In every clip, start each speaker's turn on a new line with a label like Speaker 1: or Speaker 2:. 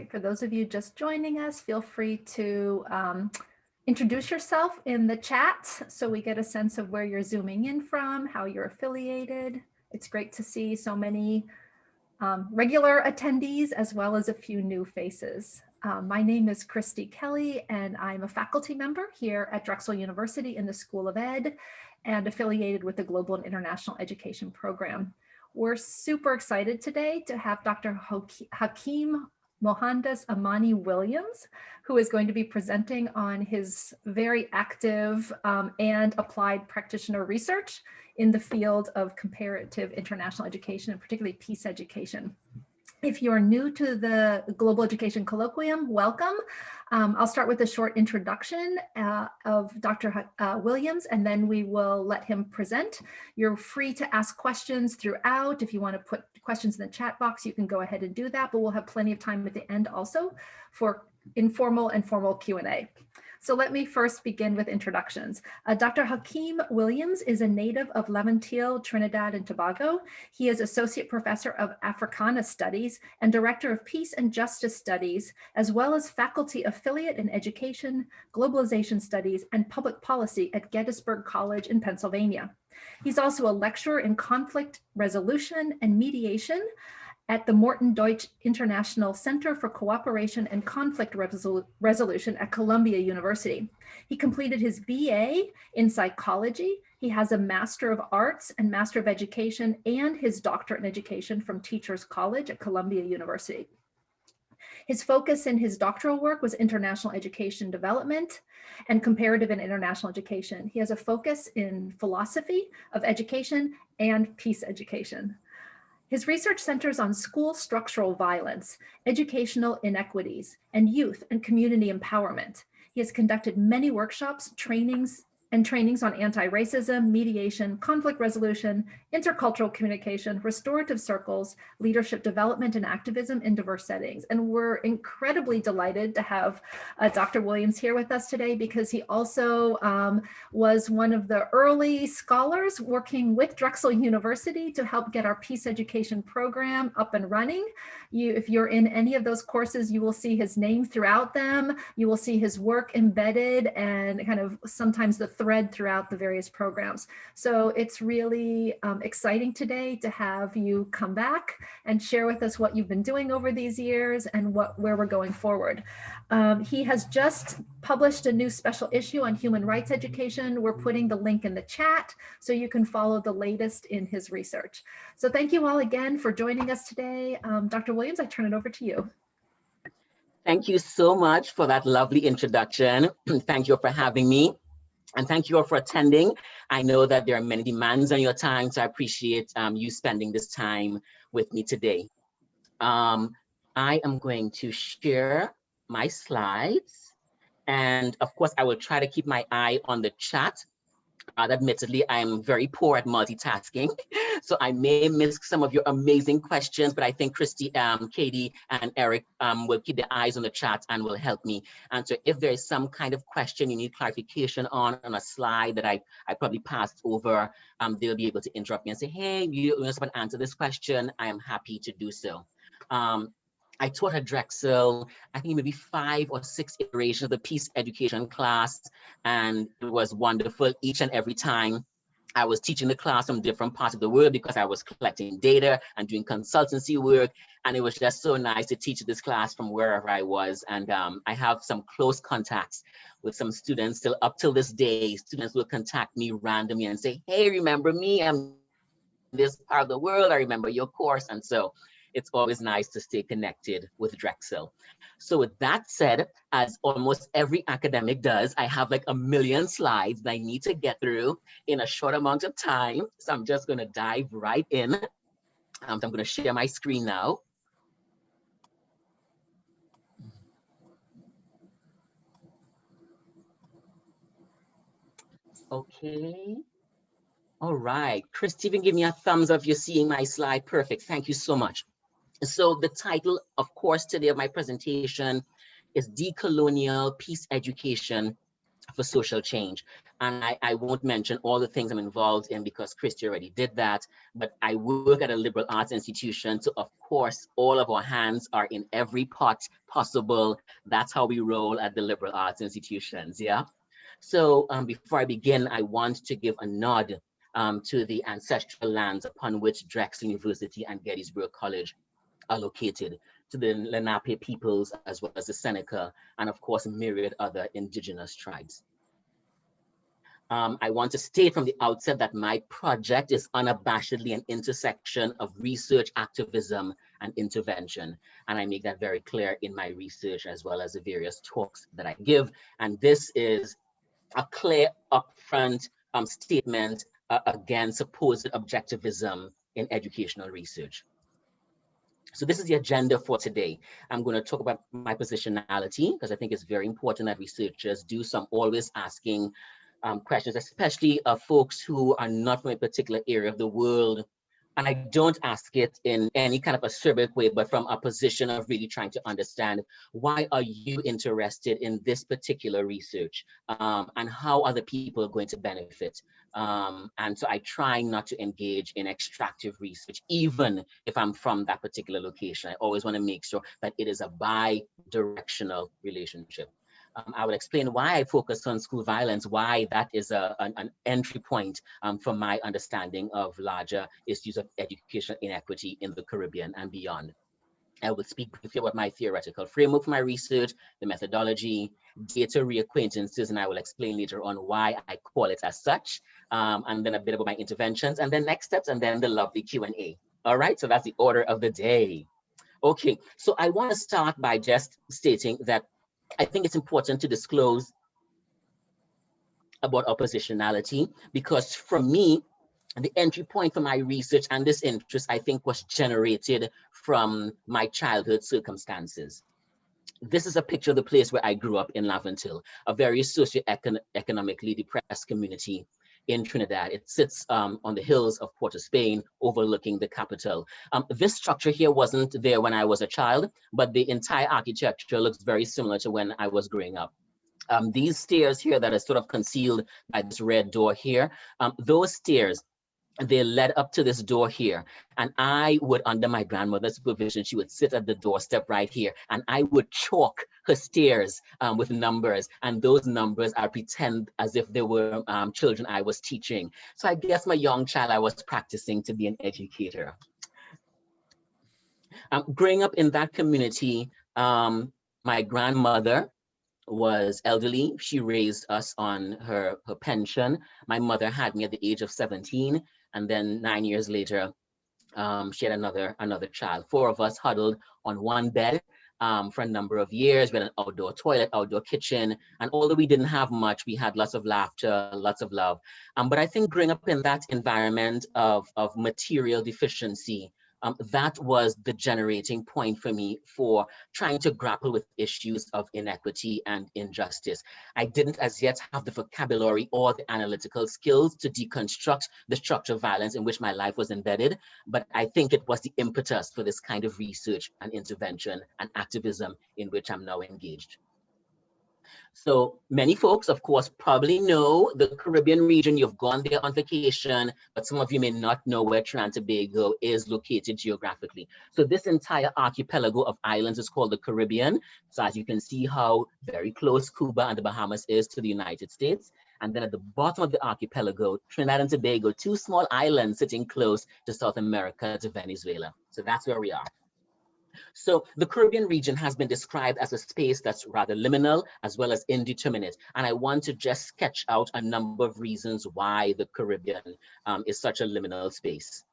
Speaker 1: Great. For those of you just joining us, feel free to introduce yourself in the chat so we get a sense of where you're zooming in from, how you're affiliated. It's great to see so many regular attendees as well as a few new faces. My name is Christy Kelly, and I'm a faculty member here at Drexel University in the School of Ed and affiliated with the Global and International Education Program. We're super excited today to have Dr. Hakim Mohandas Amani Williams, who is going to be presenting on his very active and applied practitioner research in the field of comparative international education, and particularly peace education. If you're new to the Global Education Colloquium, welcome. I'll start with a short introduction of Dr. Williams, and then we will let him present. You're free to ask questions throughout. If you want to put questions in the chat box, you can go ahead and do that, but we'll have plenty of time at the end also for informal and formal Q&A. So let me first begin with introductions. Dr. Hakim Williams is a native of Levantil, Trinidad and Tobago. He is Associate Professor of Africana Studies and Director of Peace and Justice Studies, as well as Faculty Affiliate in Education, Globalization Studies, and Public Policy at Gettysburg College in Pennsylvania. He's also a lecturer in conflict resolution and mediation at the Morton Deutsch International Center for Cooperation and Conflict Resolution at Columbia University. He completed his BA in psychology. He has a Master of Arts and Master of Education and his Doctorate in Education from Teachers College at Columbia University. His focus in his doctoral work was international education development and comparative and international education. He has a focus in philosophy of education and peace education. His research centers on school structural violence, educational inequities, and youth and community empowerment. He has conducted many workshops, trainings on anti-racism, mediation, conflict resolution, intercultural communication, restorative circles, leadership development, and activism in diverse settings. And we're incredibly delighted to have Dr. Williams here with us today, because he also was one of the early scholars working with Drexel University to help get our peace education program up and running. If you're in any of those courses, you will see his name throughout them. You will see his work embedded and kind of sometimes the thread throughout the various programs. So it's really exciting today to have you come back and share with us what you've been doing over these years and where we're going forward. He has just published a new special issue on human rights education. We're putting the link in the chat so you can follow the latest in his research. So thank you all again for joining us today. Dr. Williams, I turn it over to you.
Speaker 2: Thank you so much for that lovely introduction. Thank you for having me. And thank you all for attending. I know that there are many demands on your time, so I appreciate you spending this time with me today. I am going to share my slides. And of course, I will try to keep my eye on the chat. Admittedly, I'm very poor at multitasking, so I may miss some of your amazing questions, but I think Christy, Katie, and Eric will keep their eyes on the chat and will help me answer. If there is some kind of question you need clarification on a slide that I probably passed over, they'll be able to interrupt me and say, hey, you want to answer this question? I am happy to do so. I taught at Drexel, I think maybe 5 or 6 iterations of the peace education class, and it was wonderful each and every time. I was teaching the class from different parts of the world because I was collecting data and doing consultancy work, and it was just so nice to teach this class from wherever I was. And I have some close contacts with some students still up till this day. Students will contact me randomly and say, hey, remember me? I'm in this part of the world. I remember your course. And so it's always nice to stay connected with Drexel. So with that said, as almost every academic does, I have like a million slides that I need to get through in a short amount of time. So I'm just going to dive right in. I'm going to share my screen now. Okay. All right. Christy, even give me a thumbs up if you're seeing my slide. Perfect. Thank you so much. So the title, of course, today of my presentation is Decolonial Peace Education for Social Change. And I won't mention all the things I'm involved in because Christy already did that, but I work at a liberal arts institution. So of course, all of our hands are in every pot possible. That's how we roll at the liberal arts institutions, yeah? So before I begin, I want to give a nod to the ancestral lands upon which Drexel University and Gettysburg College are located, to the Lenape peoples, as well as the Seneca, and of course, myriad other indigenous tribes. I want to state from the outset that my project is unabashedly an intersection of research, activism, and intervention. And I make that very clear in my research as well as the various talks that I give. And this is a clear upfront statement against supposed objectivism in educational research. So this is the agenda for today. I'm going to talk about my positionality because I think it's very important that researchers do some always asking questions, especially folks who are not from a particular area of the world. And I don't ask it in any kind of acerbic way, but from a position of really trying to understand, why are you interested in this particular research? And how are the people going to benefit? And so I try not to engage in extractive research, even if I'm from that particular location. I always want to make sure that it is a bi-directional relationship. I will explain why I focus on school violence, why that is an entry point for my understanding of larger issues of educational inequity in the Caribbean and beyond. I will speak briefly about my theoretical framework for my research, the methodology, data reacquaintances, and I will explain later on why I call it as such, and then a bit about my interventions, and then next steps, and then the lovely Q&A. All right, so that's the order of the day. Okay, so I want to start by just stating that I think it's important to disclose about oppositionality, because for me, the entry point for my research and this interest, I think, was generated from my childhood circumstances. This is a picture of the place where I grew up in Laventille, a very socioeconomically depressed community in Trinidad. It sits on the hills of Port of Spain, overlooking the capital. This structure here wasn't there when I was a child, but the entire architecture looks very similar to when I was growing up. These stairs here that are sort of concealed by this red door here, those stairs, they led up to this door here. And I would, under my grandmother's supervision, she would sit at the doorstep right here, and I would chalk her stairs with numbers. And those numbers, I pretend as if they were children I was teaching. So I guess my young child, I was practicing to be an educator. Growing up in that community, my grandmother was elderly. She raised us on her pension. My mother had me at the age of 17, and then 9 years later, she had another child. 4 of us huddled on one bed for a number of years. We had an outdoor toilet, outdoor kitchen, and although we didn't have much, we had lots of laughter, lots of love. But I think growing up in that environment of material deficiency, that was the generating point for me for trying to grapple with issues of inequity and injustice. I didn't as yet have the vocabulary or the analytical skills to deconstruct the structural violence in which my life was embedded, but I think it was the impetus for this kind of research and intervention and activism in which I'm now engaged. So many folks, of course, probably know the Caribbean region. You've gone there on vacation, but some of you may not know where Trinidad Tobago is located geographically. So this entire archipelago of islands is called the Caribbean. So as you can see how very close Cuba and the Bahamas is to the United States. And then at the bottom of the archipelago, Trinidad and Tobago, 2 small islands sitting close to South America, to Venezuela. So that's where we are. So the Caribbean region has been described as a space that's rather liminal as well as indeterminate. And I want to just sketch out a number of reasons why the Caribbean is such a liminal space.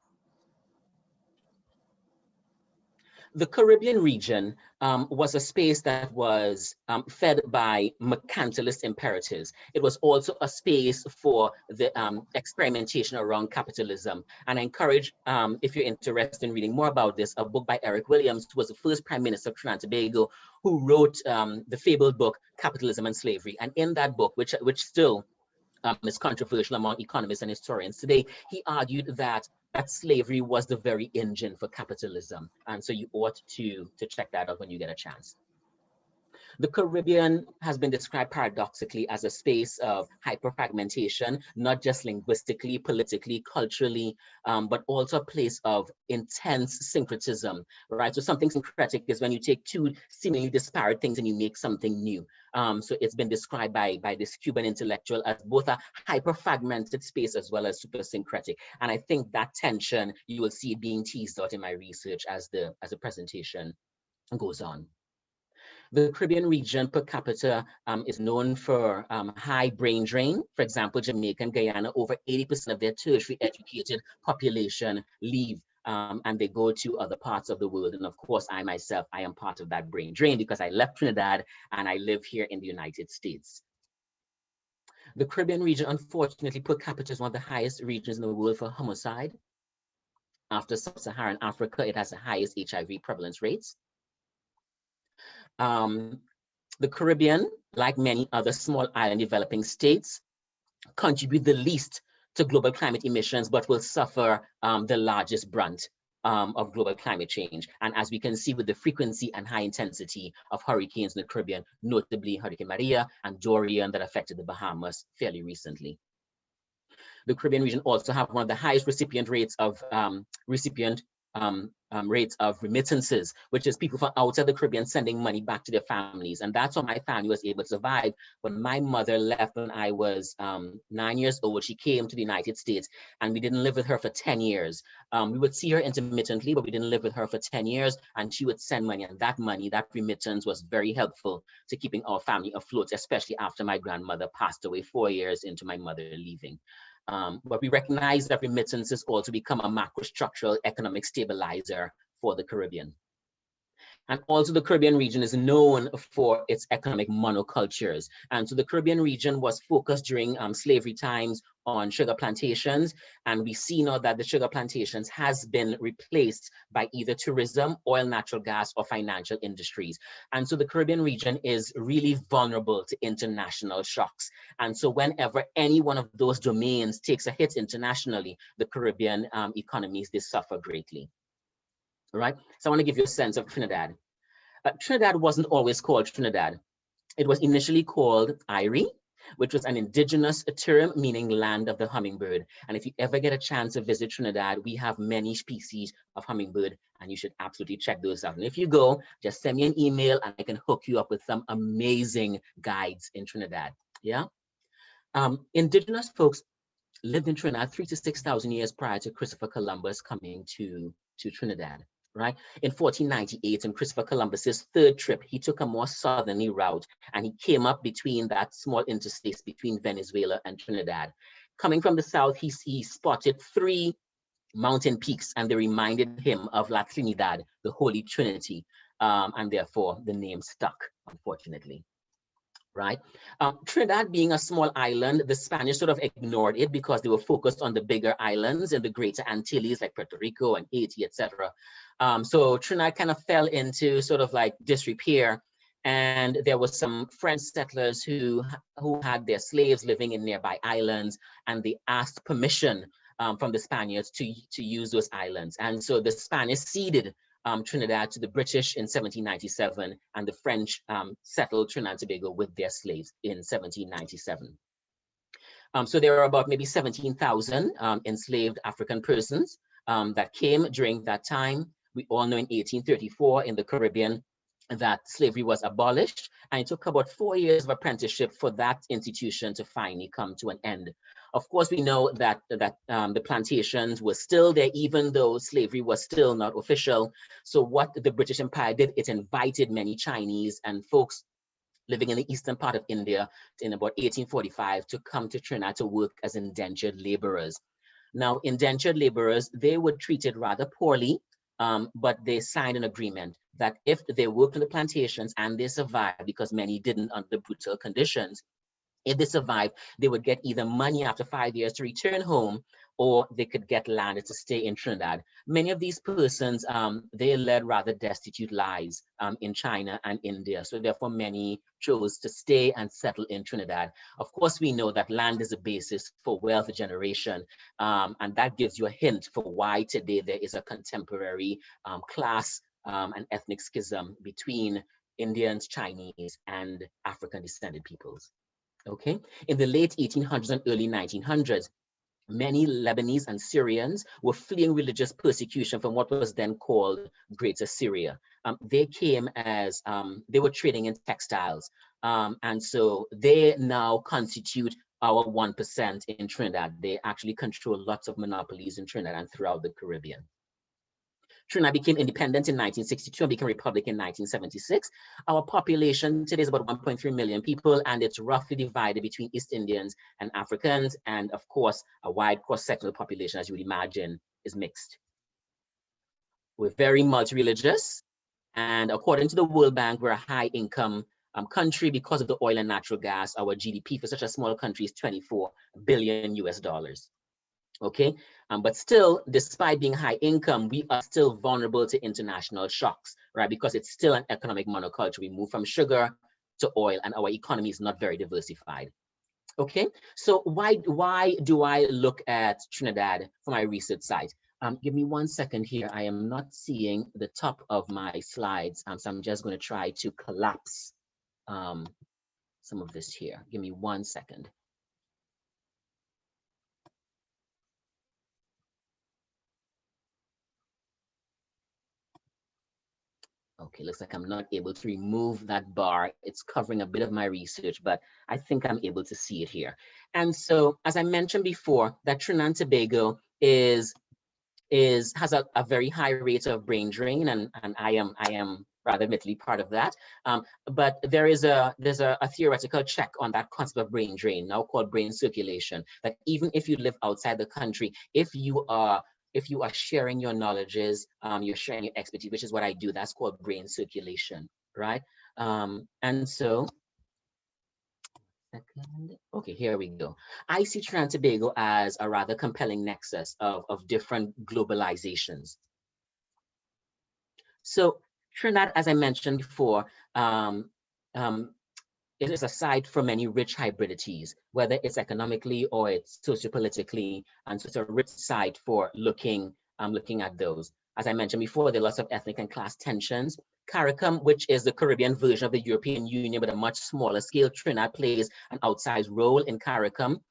Speaker 2: The Caribbean region was a space that was fed by mercantilist imperatives. It was also a space for the experimentation around capitalism. And I encourage, if you're interested in reading more about this, a book by Eric Williams, who was the first Prime Minister of Trinidad and Tobago, who wrote the fabled book, Capitalism and Slavery. And in that book, which still is controversial among economists and historians today, he argued that slavery was the very engine for capitalism. And so you ought to check that out when you get a chance. The Caribbean has been described paradoxically as a space of hyperfragmentation, not just linguistically, politically, culturally, but also a place of intense syncretism, right? So something syncretic is when you take two seemingly disparate things and you make something new. So it's been described by this Cuban intellectual as both a hyper-fragmented space as well as super syncretic. And I think that tension, you will see it being teased out in my research as the presentation goes on. The Caribbean region per capita is known for high brain drain. For example, Jamaica and Guyana, over 80% of their tertiary educated population leave and they go to other parts of the world. And of course, I myself, I am part of that brain drain because I left Trinidad and I live here in the United States. The Caribbean region, unfortunately, per capita is one of the highest regions in the world for homicide. After sub-Saharan Africa, it has the highest HIV prevalence rates. The Caribbean, like many other small island developing states, contribute the least to global climate emissions, but will suffer the largest brunt of global climate change. And as we can see with the frequency and high intensity of hurricanes in the Caribbean, notably Hurricane Maria and Dorian that affected the Bahamas fairly recently. The Caribbean region also have one of the highest recipient rates of remittances, which is people from outside the Caribbean sending money back to their families. And that's how my family was able to survive. When my mother left when I was 9 years old, she came to the United States and we didn't live with her for 10 years. We would see her intermittently, but we didn't live with her for 10 years and she would send money. And that money, that remittance was very helpful to keeping our family afloat, especially after my grandmother passed away 4 years into my mother leaving. But we recognize that remittances also become a macrostructural economic stabilizer for the Caribbean. And also the Caribbean region is known for its economic monocultures. And so the Caribbean region was focused during slavery times on sugar plantations. And we see now that the sugar plantations has been replaced by either tourism, oil, natural gas, or financial industries. And so the Caribbean region is really vulnerable to international shocks. And so whenever any one of those domains takes a hit internationally, the Caribbean economies, they suffer greatly. Right? So I want to give you a sense of Trinidad. Trinidad wasn't always called Trinidad. It was initially called Irie, which was an indigenous term meaning land of the hummingbird. And if you ever get a chance to visit Trinidad, we have many species of hummingbird and you should absolutely check those out. And if you go, just send me an email and I can hook you up with some amazing guides in Trinidad. Yeah. Indigenous folks lived in Trinidad 3,000 to 6,000 years prior to Christopher Columbus coming to Trinidad. Right? In 1498, in Christopher Columbus's third trip, he took a more southerly route and he came up between that small interstate between Venezuela and Trinidad. Coming from the south, he spotted 3 mountain peaks and they reminded him of La Trinidad, the Holy Trinity, and therefore the name stuck, unfortunately. Right? Trinidad being a small island, the Spanish sort of ignored it because they were focused on the bigger islands in the greater Antilles like Puerto Rico and Haiti, etc. So Trinidad kind of fell into sort of like disrepair. And there was some French settlers who had their slaves living in nearby islands and they asked permission from the Spaniards to use those islands. And so the Spanish ceded Trinidad to the British in 1797, and the French settled Trinidad and Tobago with their slaves in 1797. So there are about maybe 17,000 enslaved African persons that came during that time. We all know in 1834 in the Caribbean that slavery was abolished, and it took about 4 years of apprenticeship for that institution to finally come to an end. Of course, we know that the plantations were still there, even though slavery was still not official. So what the British Empire did, it invited many Chinese and folks living in the eastern part of India in about 1845 to come to Trinidad to work as indentured laborers. Now, indentured laborers, they were treated rather poorly, but they signed an agreement that if they worked on the plantations and they survived, because many didn't under brutal conditions, if they survived, they would get either money after 5 years to return home, or they could get land to stay in Trinidad. Many of these persons, they led rather destitute lives in China and India. So therefore many chose to stay and settle in Trinidad. Of course, we know that land is a basis for wealth generation. And that gives you a hint for why today there is a contemporary class and ethnic schism between Indians, Chinese, and African descended peoples. Okay, in the late 1800s and early 1900s, many Lebanese and Syrians were fleeing religious persecution from what was then called Greater Syria. They came as, they were trading in textiles. And so they now constitute our 1% in Trinidad. They actually control lots of monopolies in Trinidad and throughout the Caribbean. Trinidad became independent in 1962 and became a republic in 1976. Our population today is about 1.3 million people, and it's roughly divided between East Indians and Africans. And of course, a wide cross-section of the population, as you would imagine, is mixed. We're very multi-religious. And according to the World Bank, we're a high-income country because of the oil and natural gas. Our GDP for such a small country is 24 billion US dollars. Okay, but still, despite being high income, we are still vulnerable to international shocks, right? Because it's still an economic monoculture. We move from sugar to oil, and our economy is not very diversified. Okay, so why do I look at Trinidad for my research site? Give me 1 second here. I am not seeing the top of my slides, so I'm just going to try to collapse some of this here. Give me 1 second. Okay, looks like I'm not able to remove that bar. It's covering a bit of my research, but I think I'm able to see it here. And so, as I mentioned before, that Trinidad and Tobago has a very high rate of brain drain, and I am rather admittedly part of that. But there's a theoretical check on that concept of brain drain, now called brain circulation, that even if you live outside the country, if you are sharing your knowledges, you're sharing your expertise, which is what I do, that's called brain circulation, right? And so, okay, here we go. I see Trinidad and Tobago as a rather compelling nexus of different globalizations. So Trinidad, as I mentioned before, it is a site for many rich hybridities, whether it's economically or it's sociopolitically, and so it's a rich site for looking at those. As I mentioned before, there are lots of ethnic and class tensions. CARICOM, which is the Caribbean version of the European Union, but a much smaller scale, Trinidad plays an outsized role in CARICOM.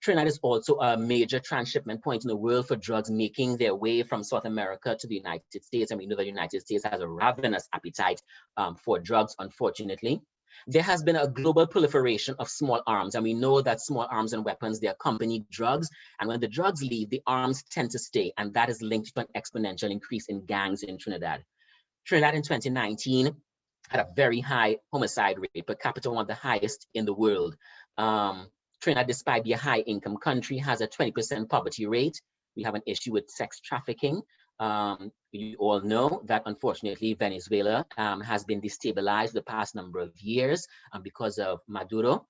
Speaker 2: Trinidad is also a major transshipment point in the world for drugs making their way from South America to the United States. And we know the United States has a ravenous appetite for drugs, unfortunately. There has been a global proliferation of small arms, and we know that small arms and weapons, they accompany drugs, and when the drugs leave, the arms tend to stay, and that is linked to an exponential increase in gangs in Trinidad. Trinidad in 2019 had a very high homicide rate, per capita one of the highest in the world. Trinidad, despite being a high income country, has a 20% poverty rate. We have an issue with sex trafficking. You all know that unfortunately Venezuela has been destabilized the past number of years because of Maduro.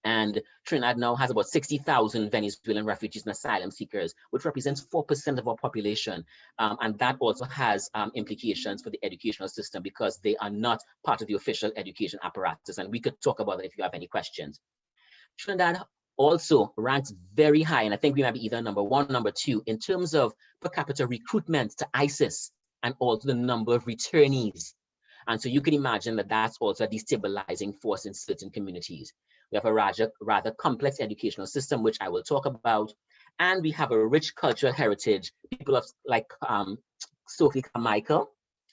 Speaker 2: And Trinidad now has about 60,000 Venezuelan refugees and asylum seekers, which represents 4% of our population. And that also has implications for the educational system because they are not part of the official education apparatus. And we could talk about that if you have any questions. Trinidad also ranks very high, and I think we might be either number one, number two, in terms of per capita recruitment to ISIS and also the number of returnees. And so you can imagine that that's also a destabilizing force in certain communities. We have a rather complex educational system, which I will talk about. And we have a rich cultural heritage. People of like Sophie Carmichael,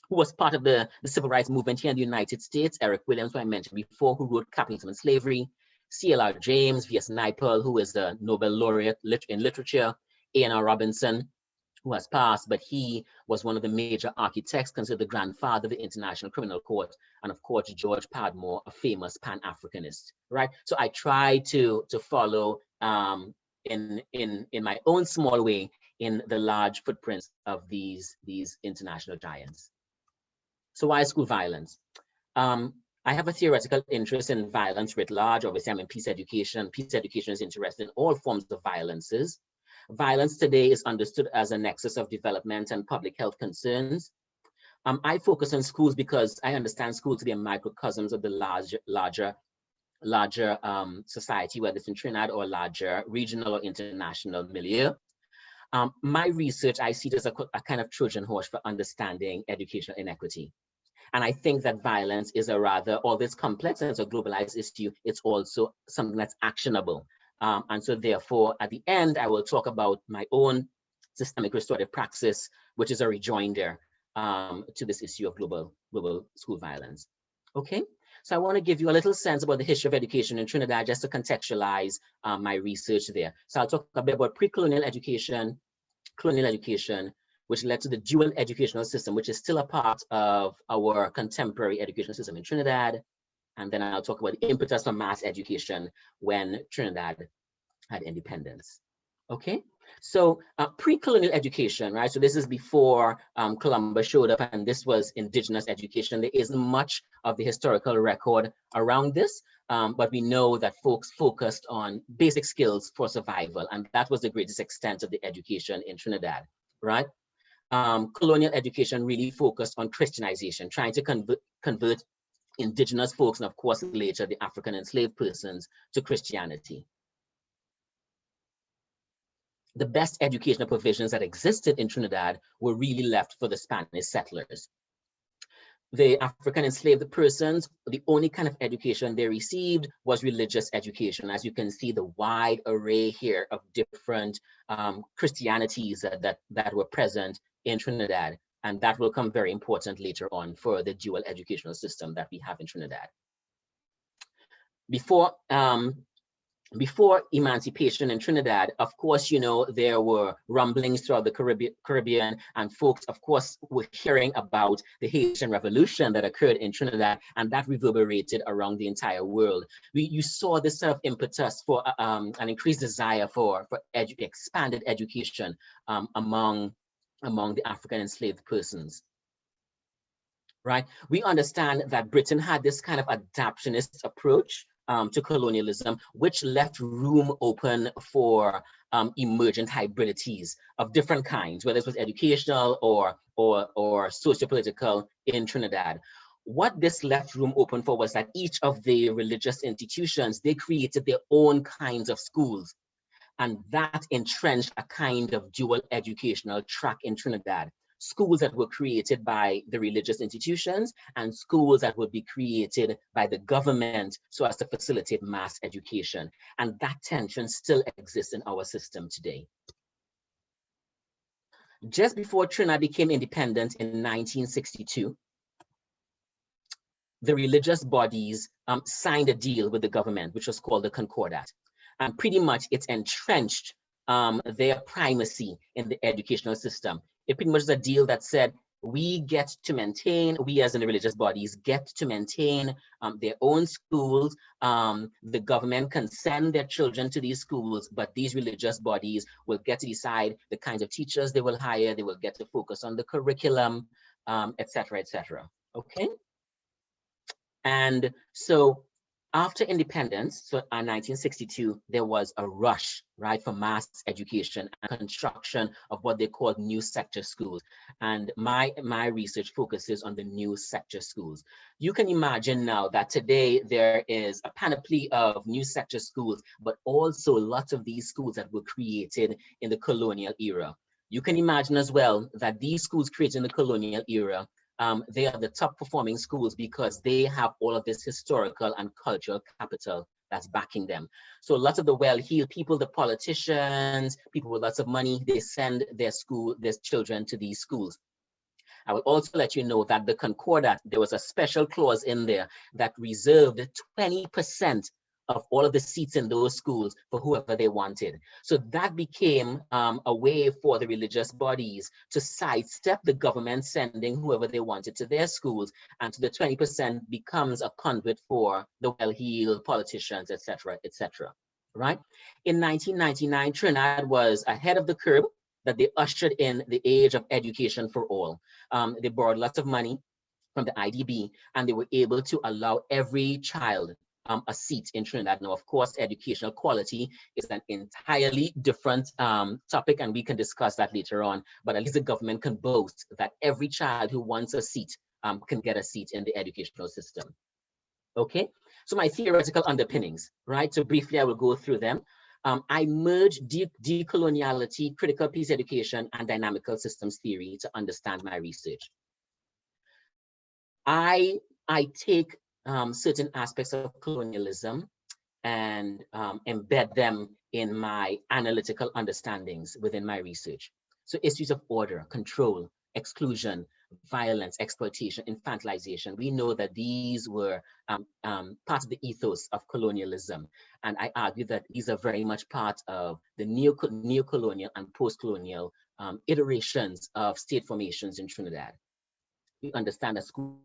Speaker 2: who was part of the civil rights movement here in the United States, Eric Williams, who I mentioned before, who wrote Capitalism and Slavery, C.L.R. James, V.S. Naipaul, who is the Nobel laureate in literature, A.N.R. Robinson, who has passed, but he was one of the major architects, considered the grandfather of the International Criminal Court, and of course, George Padmore, a famous Pan-Africanist, right? So I try to follow in my own small way in the large footprints of these international giants. So why school violence? I have a theoretical interest in violence writ large. Obviously, I'm in peace education. Peace education is interested in all forms of violences. Violence today is understood as a nexus of development and public health concerns. I focus on schools because I understand schools to be a microcosms of the larger society, whether it's in Trinidad or larger regional or international milieu. My research, I see it as a kind of Trojan horse for understanding educational inequity. And I think that violence is a rather, although it's complex and it's a globalized issue, it's also something that's actionable. And so therefore, at the end, I will talk about my own systemic restorative praxis, which is a rejoinder to this issue of global school violence. Okay, so I want to give you a little sense about the history of education in Trinidad, just to contextualize my research there. So I'll talk a bit about pre-colonial education, colonial education, which led to the dual educational system, which is still a part of our contemporary educational system in Trinidad. And then I'll talk about the impetus for mass education when Trinidad had independence. Okay, so pre-colonial education, right? So this is before Columbus showed up, and this was indigenous education. There isn't much of the historical record around this, but we know that folks focused on basic skills for survival, and that was the greatest extent of the education in Trinidad, right? Colonial education really focused on Christianization, trying to convert indigenous folks, and of course later the African enslaved persons, to Christianity. The best educational provisions that existed in Trinidad were really left for the Spanish settlers. The African enslaved persons, the only kind of education they received was religious education. As you can see, the wide array here of different Christianities that were present in Trinidad. And that will come very important later on for the dual educational system that we have in Trinidad. Before emancipation in Trinidad, of course, you know, there were rumblings throughout the Caribbean, and folks, of course, were hearing about the Haitian Revolution that occurred in Trinidad, and that reverberated around the entire world. You saw this sort of impetus for an increased desire for expanded education among the African enslaved persons. Right? We understand that Britain had this kind of adaptionist approach to colonialism, which left room open for emergent hybridities of different kinds, whether this was educational or socio-political in Trinidad. What this left room open for was that each of the religious institutions, they created their own kinds of schools. And that entrenched a kind of dual educational track in Trinidad. Schools that were created by the religious institutions and schools that would be created by the government so as to facilitate mass education. And that tension still exists in our system today. Just before Trinidad became independent in 1962, the religious bodies signed a deal with the government, which was called the Concordat. And pretty much it's entrenched their primacy in the educational system. It pretty much is a deal that said, we get to maintain, we as in the religious bodies get to maintain their own schools. The government can send their children to these schools, but these religious bodies will get to decide the kinds of teachers they will hire, they will get to focus on the curriculum, et cetera, okay? And so after independence, so in 1962, there was a rush, right, for mass education and construction of what they called new sector schools. And my research focuses on the new sector schools. You can imagine now that today there is a panoply of new sector schools, but also lots of these schools that were created in the colonial era. You can imagine as well that these schools created in the colonial era, they are the top performing schools because they have all of this historical and cultural capital that's backing them. So lots of the well-heeled people, the politicians, people with lots of money, they send their children to these schools. I will also let you know that the Concordat, there was a special clause in there that reserved 20% of all of the seats in those schools for whoever they wanted. So that became a way for the religious bodies to sidestep the government sending whoever they wanted to their schools, and so the 20% becomes a conduit for the well-heeled politicians, et cetera, right? In 1999, Trinidad was ahead of the curve, that they ushered in the age of education for all. They borrowed lots of money from the IDB, and they were able to allow every child a seat in Trinidad. Now, of course, educational quality is an entirely different topic, and we can discuss that later on, but at least the government can boast that every child who wants a seat can get a seat in the educational system. Okay, so my theoretical underpinnings, right? So briefly, I will go through them. I merge decoloniality, critical peace education, and dynamical systems theory to understand my research. I take certain aspects of colonialism and embed them in my analytical understandings within my research. So issues of order, control, exclusion, violence, exploitation, infantilization, we know that these were part of the ethos of colonialism. And I argue that these are very much part of the neo-colonial and post-colonial iterations of state formations in Trinidad. We understand that school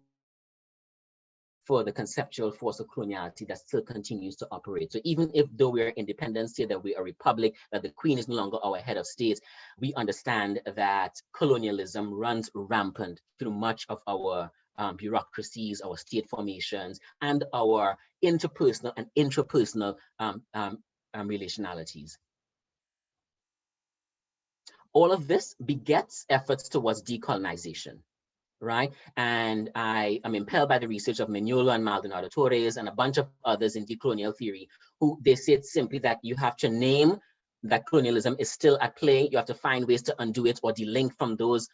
Speaker 2: for the conceptual force of coloniality that still continues to operate. So even if though we are independent state, that we are a republic, that the Queen is no longer our head of state, we understand that colonialism runs rampant through much of our bureaucracies, our state formations, and our interpersonal and intrapersonal relationalities. All of this begets efforts towards decolonization. Right? And I am impelled by the research of Mignolo and Maldonado Torres and a bunch of others in decolonial theory, who they said simply that you have to name that colonialism is still at play. You have to find ways to undo it or delink from those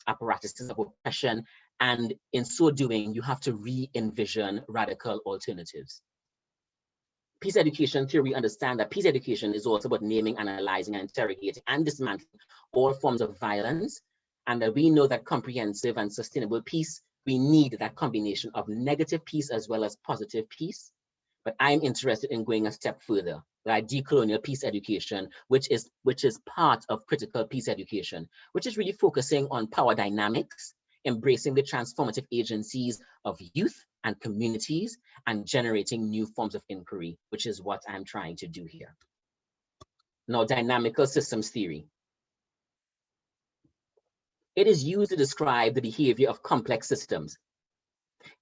Speaker 2: apparatuses of oppression. And in so doing, you have to re-envision radical alternatives. Peace education theory, we understand that peace education is also about naming, analyzing, and interrogating and dismantling all forms of violence. And that we know that comprehensive and sustainable peace, we need that combination of negative peace as well as positive peace. But I'm interested in going a step further, like decolonial peace education, which is part of critical peace education, which is really focusing on power dynamics, embracing the transformative agencies of youth and communities, and generating new forms of inquiry, which is what I'm trying to do here. Now, dynamical systems theory. It is used to describe the behavior of complex systems.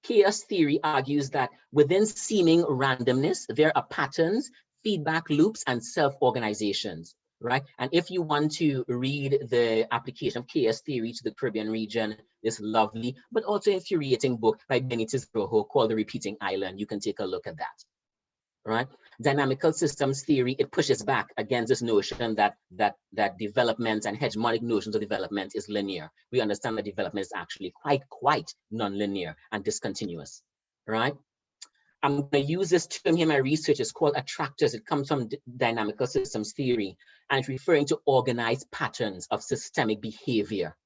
Speaker 2: Chaos theory argues that within seeming randomness, there are patterns, feedback loops, and self-organizations, right? And if you want to read the application of chaos theory to the Caribbean region, this lovely, but also infuriating book by Benitez Rojo called The Repeating Island, you can take a look at that. Right? Dynamical systems theory, it pushes back against this notion that development and hegemonic notions of development is linear. We understand that development is actually quite non-linear and discontinuous, right? I'm going to use this term here in my research. It's called attractors. It comes from dynamical systems theory, and it's referring to organized patterns of systemic behavior.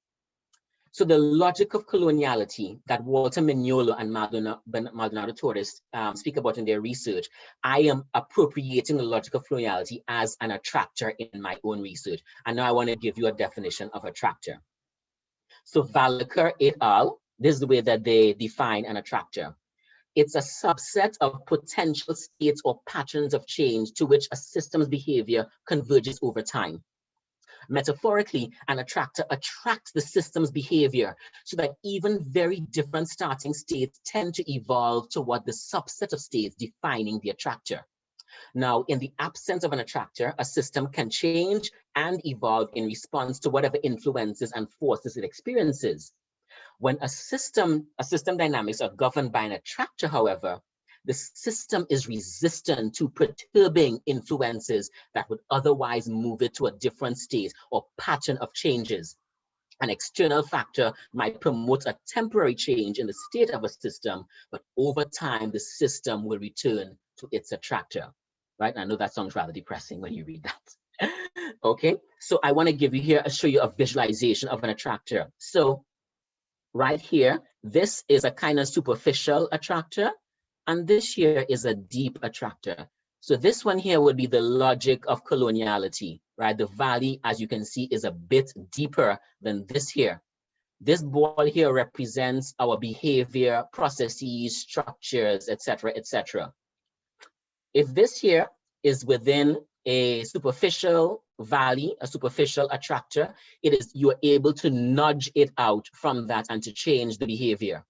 Speaker 2: So the logic of coloniality that Walter Mignolo and Maldonado Torres speak about in their research, I am appropriating the logic of coloniality as an attractor in my own research. And now I want to give you a definition of attractor. So Valaker et al., this is the way that they define an attractor. It's a subset of potential states or patterns of change to which a system's behavior converges over time. Metaphorically, an attractor attracts the system's behavior so that even very different starting states tend to evolve toward the subset of states defining the attractor. Now, in the absence of an attractor, a system can change and evolve in response to whatever influences and forces it experiences. When a system dynamics are governed by an attractor, however, the system is resistant to perturbing influences that would otherwise move it to a different state or pattern of changes. An external factor might promote a temporary change in the state of a system, but over time, the system will return to its attractor, right? I know that sounds rather depressing when you read that. Okay, so I want to give you here, show you a visualization of an attractor. So right here, this is a kind of superficial attractor. And this here is a deep attractor. So this one here would be the logic of coloniality, right? The valley, as you can see, is a bit deeper than this here. This ball here represents our behavior, processes, structures, etc., etc. If this here is within a superficial valley, a superficial attractor, you are able to nudge it out from that and to change the behavior.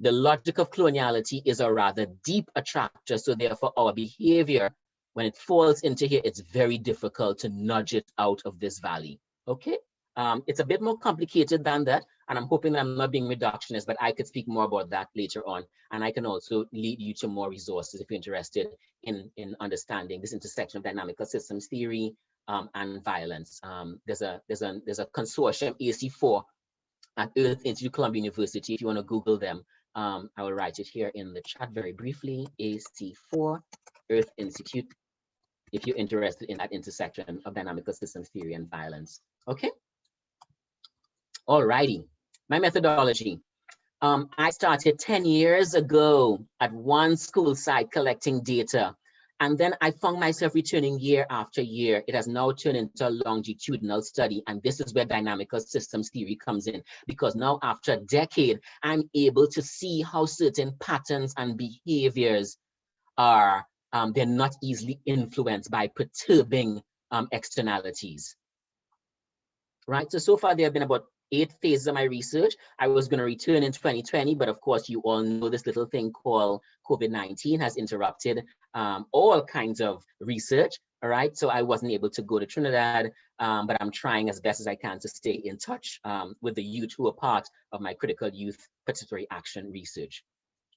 Speaker 2: The logic of coloniality is a rather deep attractor, so therefore our behavior, when it falls into here, it's very difficult to nudge it out of this valley, okay? It's a bit more complicated than that, and I'm hoping that I'm not being reductionist, but I could speak more about that later on, and I can also lead you to more resources if you're interested in understanding this intersection of dynamical systems theory and violence. There's a consortium, AC4, at Earth Institute, Columbia University. If you want to Google them, I will write it here in the chat very briefly. AC4 Earth Institute, if you're interested in that intersection of dynamical systems theory and violence. Okay. All righty. My methodology. I started 10 years ago at one school site collecting data. And then I found myself returning year after year. It has now turned into a longitudinal study. And this is where dynamical systems theory comes in, because now after a decade, I'm able to see how certain patterns and behaviors are, they're not easily influenced by perturbing externalities. Right, so far there have been about 8 phases of my research. I was going to return in 2020, but of course you all know this little thing called COVID-19 has interrupted all kinds of research. All right, so I wasn't able to go to Trinidad, but I'm trying as best as I can to stay in touch with the youth who are part of my critical youth participatory action research.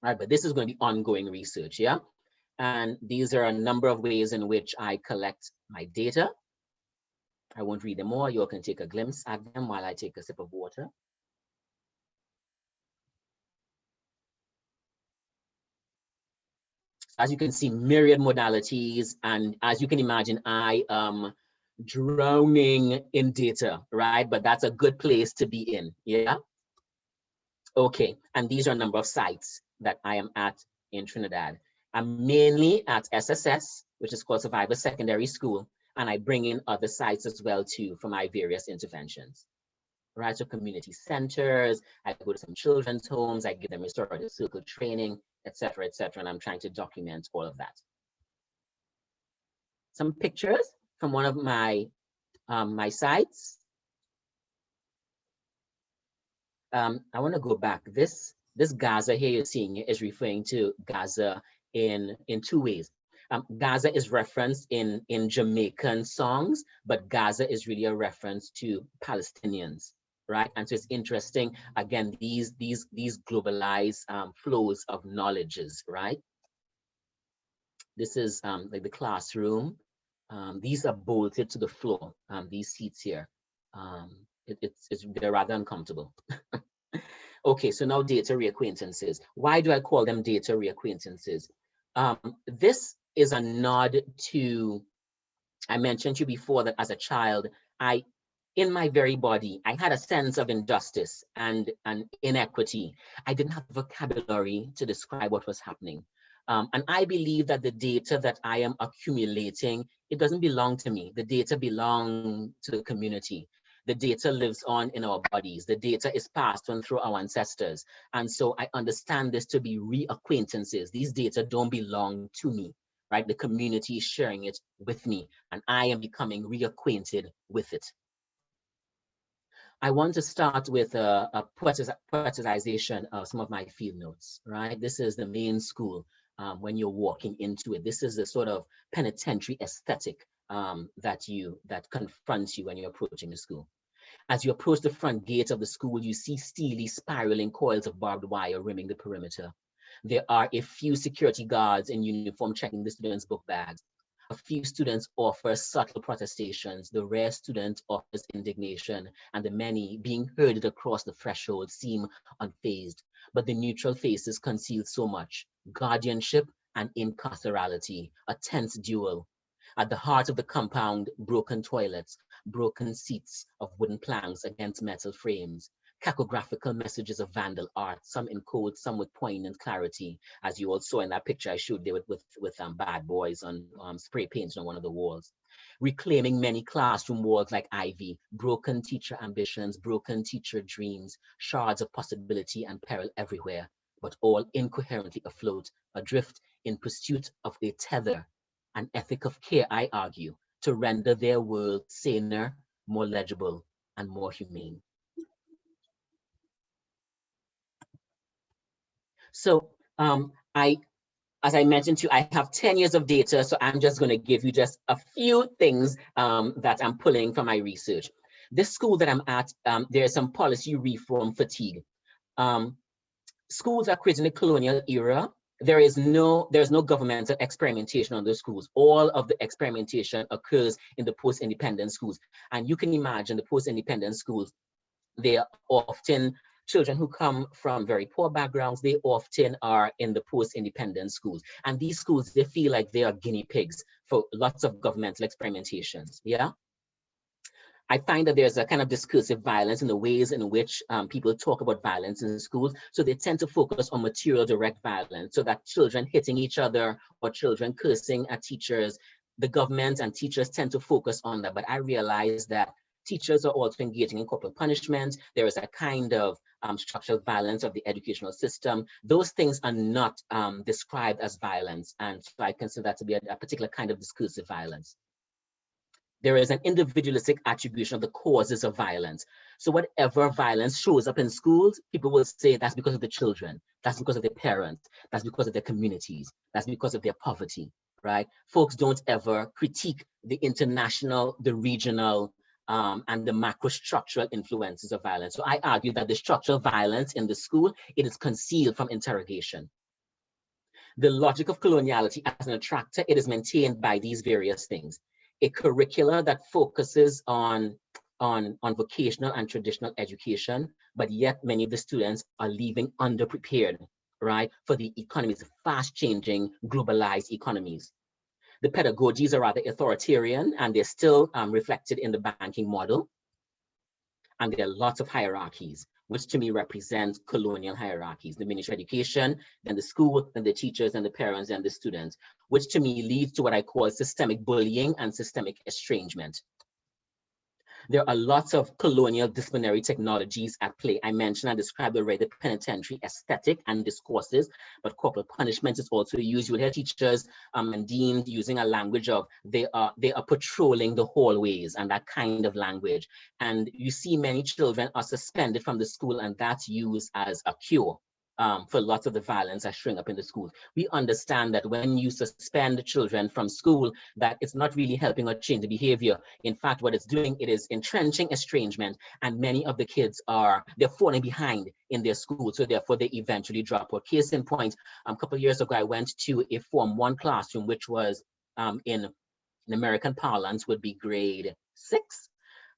Speaker 2: All right, but this is going to be ongoing research, yeah? And these are a number of ways in which I collect my data. I won't read them all. You all can take a glimpse at them while I take a sip of water. As you can see, myriad modalities. And as you can imagine, I am drowning in data, right? But that's a good place to be in, yeah? Okay, and these are a number of sites that I am at in Trinidad. I'm mainly at SSS, which is called Survivor Secondary School. And I bring in other sites as well too for my various interventions. Right, so community centers, I go to some children's homes, I give them restorative circle training, etc., and I'm trying to document all of that. Some pictures from one of my my sites. I want to go back. This Gaza here you're seeing is referring to Gaza in 2 ways. Gaza is referenced in Jamaican songs, but Gaza is really a reference to Palestinians, right? And so it's interesting, again, these globalized flows of knowledges, right? This is like the classroom. These are bolted to the floor, these seats here. They're rather uncomfortable. Okay, so now data reacquaintances. Why do I call them data reacquaintances? This is a nod to, I mentioned to you before that as a child, in my very body, I had a sense of injustice and inequity. I didn't have the vocabulary to describe what was happening. And I believe that the data that I am accumulating, it doesn't belong to me. The data belong to the community. The data lives on in our bodies. The data is passed on through our ancestors. And so I understand this to be reacquaintances. These data don't belong to me, right? The community is sharing it with me, and I am becoming reacquainted with it. I want to start with a poetization of some of my field notes, right? This is the main school when you're walking into it. This is the sort of penitentiary aesthetic that confronts you when you're approaching the school. As you approach the front gate of the school, you see steely spiraling coils of barbed wire rimming the perimeter. There are a few security guards in uniform checking the students' book bags. A few students offer subtle protestations. The rare student offers indignation, and the many being herded across the threshold seem unfazed. But the neutral faces conceal so much: guardianship and incarcerality, a tense duel. At the heart of the compound, broken toilets, broken seats of wooden planks against metal frames, cacographical messages of vandal art, some in code, some with poignant clarity, as you all saw in that picture I showed there with bad boys on spray painted on one of the walls. Reclaiming many classroom walls like ivy, broken teacher ambitions, broken teacher dreams, shards of possibility and peril everywhere, but all incoherently afloat, adrift in pursuit of a tether, an ethic of care, I argue, to render their world saner, more legible, and more humane. So as I mentioned to you, I have 10 years of data, so I'm just going to give you just a few things that I'm pulling from my research. This school that I'm at, there's some policy reform fatigue. Schools are created in the colonial era. There's no governmental experimentation on those schools. All of the experimentation occurs in the post-independent schools. And you can imagine the post-independent schools, They are often children who come from very poor backgrounds. They often are in the post-independent schools. And these schools, they feel like they are guinea pigs for lots of governmental experimentations, yeah? I find that there's a kind of discursive violence in the ways in which people talk about violence in schools. So they tend to focus on material direct violence, so that children hitting each other or children cursing at teachers, the government and teachers tend to focus on that. But I realize that teachers are also engaging in corporal punishment. There is a kind of structural violence of the educational system. Those things are not described as violence. And so I consider that to be a particular kind of discursive violence. There is an individualistic attribution of the causes of violence. So whatever violence shows up in schools, people will say that's because of the children, that's because of their parents, that's because of their communities, that's because of their poverty, right? Folks don't ever critique the international, the regional, and the macro-structural influences of violence. So I argue that the structural violence in the school, it is concealed from interrogation. The logic of coloniality as an attractor, it is maintained by these various things. A curricula that focuses on vocational and traditional education, but yet many of the students are leaving underprepared, right, for the economies, fast changing, globalized economies. The pedagogies are rather authoritarian, and they're still reflected in the banking model. And there are lots of hierarchies, which to me represent colonial hierarchies: the Ministry of Education, then the school, then the teachers, and the parents, and the students, which to me leads to what I call systemic bullying and systemic estrangement. There are lots of colonial disciplinary technologies at play. I mentioned and described already the penitentiary aesthetic and discourses, but corporal punishment is also used. You will hear teachers and deans using a language of they are patrolling the hallways and that kind of language. And you see many children are suspended from the school, and that's used as a cure for lots of the violence that showing up in the schools. We understand that when you suspend children from school, that it's not really helping or change the behavior. In fact, what it's doing, it is entrenching estrangement, and many of the kids they're falling behind in their school, so therefore they eventually drop out. Case in point, a couple of years ago, I went to a Form 1 classroom, which was in American parlance would be grade 6.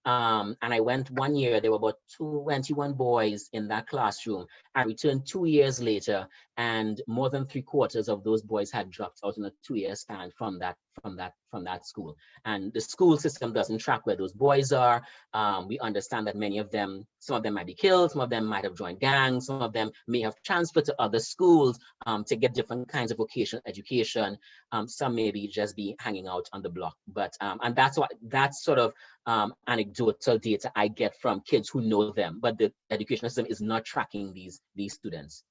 Speaker 2: And I went one year, there were about 21 boys in that classroom. I returned 2 years later, and more than 3/4 of those boys had dropped out in a 2-year span from that school. And the school system doesn't track where those boys are. We understand that some of them might be killed, some of them might have joined gangs, some of them may have transferred to other schools to get different kinds of vocational education. Some maybe just be hanging out on the block. But and that's sort of anecdotal data I get from kids who know them, but the educational system is not tracking these students.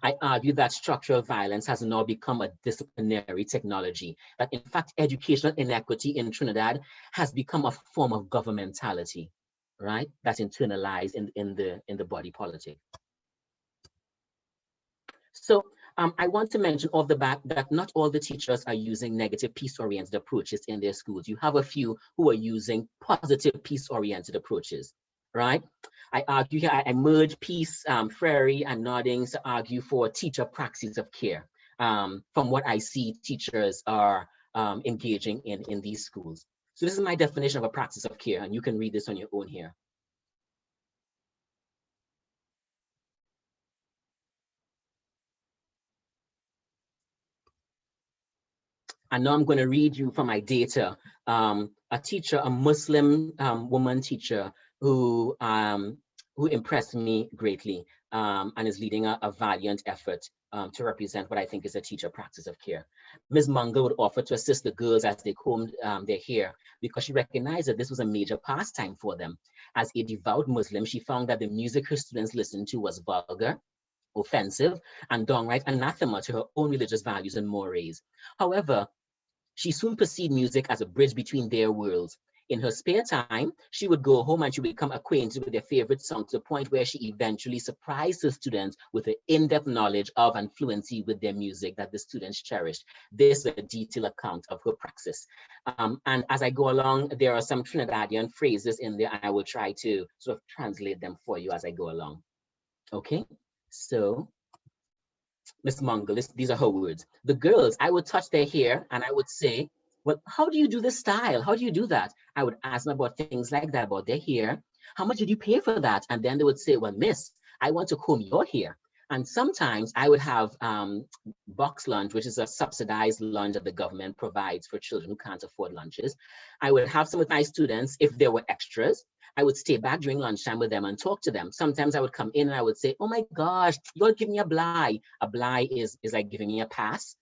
Speaker 2: I argue that structural violence has now become a disciplinary technology, that in fact, educational inequity in Trinidad has become a form of governmentality, right? That's internalized in the body politic. So I want to mention off the bat that not all the teachers are using negative peace-oriented approaches in their schools. You have a few who are using positive peace-oriented approaches, right? I argue here, I merge peace, Frary, and Noddings to argue for teacher praxis of care. From what I see, teachers are engaging in these schools. So this is my definition of a praxis of care, and you can read this on your own here. And now I'm going to read you from my data. A teacher, a Muslim woman teacher who impressed me greatly and is leading a valiant effort to represent what I think is a teacher practice of care. Ms. Mungo would offer to assist the girls as they combed their hair because she recognized that this was a major pastime for them. As a devout Muslim, she found that the music her students listened to was vulgar, offensive, and downright anathema to her own religious values and mores. However, she soon perceived music as a bridge between their worlds. In her spare time, she would go home and she would become acquainted with their favorite song to the point where she eventually surprised her students with an in-depth knowledge of and fluency with their music that the students cherished. This is a detailed account of her praxis. And as I go along, there are some Trinidadian phrases in there, and I will try to sort of translate them for you as I go along. Okay, so Miss Mungo, these are her words. The girls, I would touch their hair and I would say, well, how do you do this style? How do you do that? I would ask them about things like that, about their hair. How much did you pay for that? And then they would say, well, miss, I want to comb your hair. And sometimes I would have box lunch, which is a subsidized lunch that the government provides for children who can't afford lunches. I would have some with my students. If there were extras, I would stay back during lunchtime with them and talk to them. Sometimes I would come in and I would say, oh my gosh, you'll give me a bly. A bly is like giving me a pass.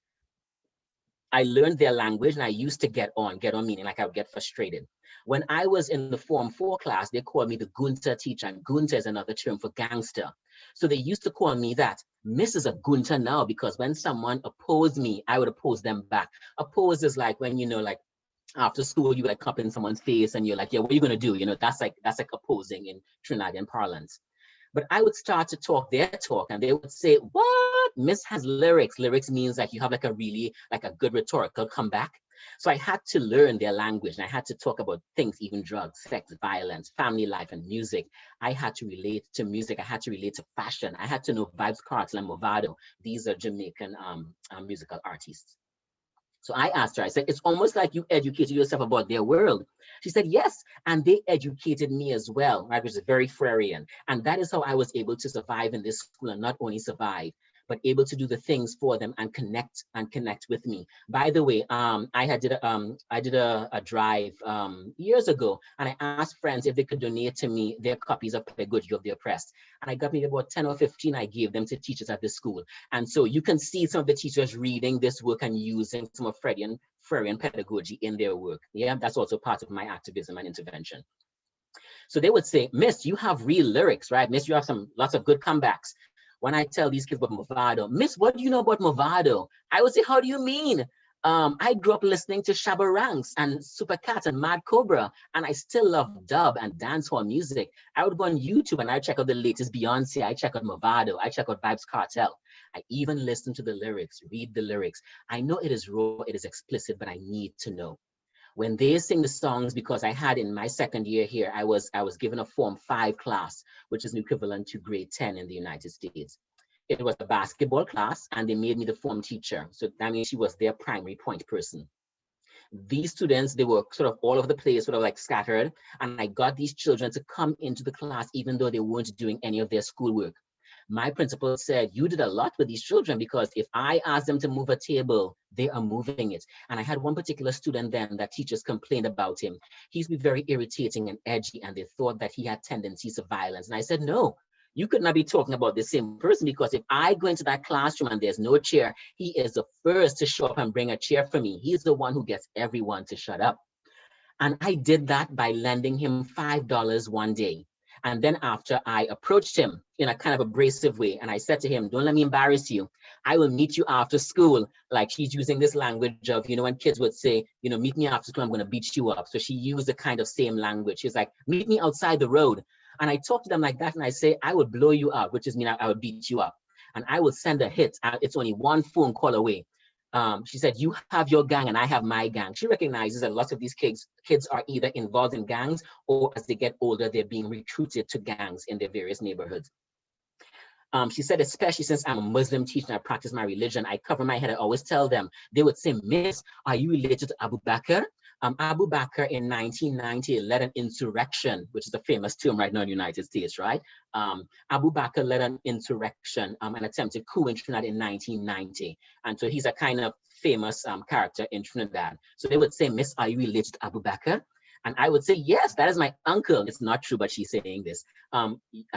Speaker 2: I learned their language and I used to get on meaning like I would get frustrated. When I was in the Form 4 class, they called me the Gunta teacher, and Gunta is another term for gangster. So they used to call me that. Miss is a Gunta now, because when someone opposed me, I would oppose them back. Oppose is like when, you know, like after school, you like cup in someone's face and you're like, yeah, what are you gonna do? You know, that's like opposing in Trinidadian parlance. But I would start to talk their talk and they would say, what? Miss has lyrics. Lyrics means like you have like a really, like a good rhetorical comeback. So I had to learn their language and I had to talk about things, even drugs, sex, violence, family life, and music. I had to relate to music. I had to relate to fashion. I had to know Vibes Cartel and Movado. These are Jamaican musical artists. So I asked her, I said, it's almost like you educated yourself about their world. She said, yes, and they educated me as well, right, which is very Freudian. And that is how I was able to survive in this school, and not only survive, but able to do the things for them and connect with me. By the way, I did a drive years ago, and I asked friends if they could donate to me their copies of Pedagogy of the Oppressed. And I got maybe about 10 or 15 I gave them to teachers at the school. And so you can see some of the teachers reading this work and using some of Freudian pedagogy in their work. Yeah, that's also part of my activism and intervention. So they would say, Miss, you have real lyrics, right? Miss, you have lots of good comebacks. When I tell these kids about Movado, Miss, what do you know about Movado? I would say, how do you mean? I grew up listening to Shabba Ranks and Supercat and Mad Cobra, and I still love dub and dancehall music. I would go on YouTube and I check out the latest Beyonce, I check out Movado, I check out Vibes Cartel. I even listen to the lyrics, read the lyrics. I know it is raw, it is explicit, but I need to know. When they sing the songs, because I had in my second year here, I was given a Form 5 class, which is equivalent to grade 10 in the United States. It was a basketball class and they made me the form teacher. So that means she was their primary point person. These students, they were sort of all over the place, sort of like scattered. And I got these children to come into the class, even though they weren't doing any of their schoolwork. My principal said, you did a lot with these children, because if I ask them to move a table, they are moving it. And I had one particular student then that teachers complained about him. He's been very irritating and edgy, and they thought that he had tendencies of violence. And I said, no, you could not be talking about the same person, because if I go into that classroom and there's no chair, he is the first to show up and bring a chair for me. He's the one who gets everyone to shut up. And I did that by lending him $5 one day. And then after, I approached him in a kind of abrasive way. And I said to him, don't let me embarrass you. I will meet you after school. Like, she's using this language of, you know, when kids would say, you know, meet me after school, I'm going to beat you up. So she used the kind of same language. She's like, meet me outside the road. And I talk to them like that. And I say, I would blow you up, which is mean I would beat you up. And I would send a hit. It's only one phone call away. She said, you have your gang and I have my gang. She recognizes that lots of these kids are either involved in gangs, or as they get older, they're being recruited to gangs in their various neighborhoods. She said, especially since I'm a Muslim teacher and I practice my religion, I cover my head. I always tell them, they would say, Miss, are you related to Abu Bakr? Abu Bakr in 1990 led an insurrection, which is a famous term right now in the United States, right? Abu Bakr led an insurrection, an attempted coup in Trinidad in 1990. And so he's a kind of famous character in Trinidad. So they would say, Miss, are you related to Abu Bakr? And I would say, yes, that is my uncle. It's not true, but she's saying this.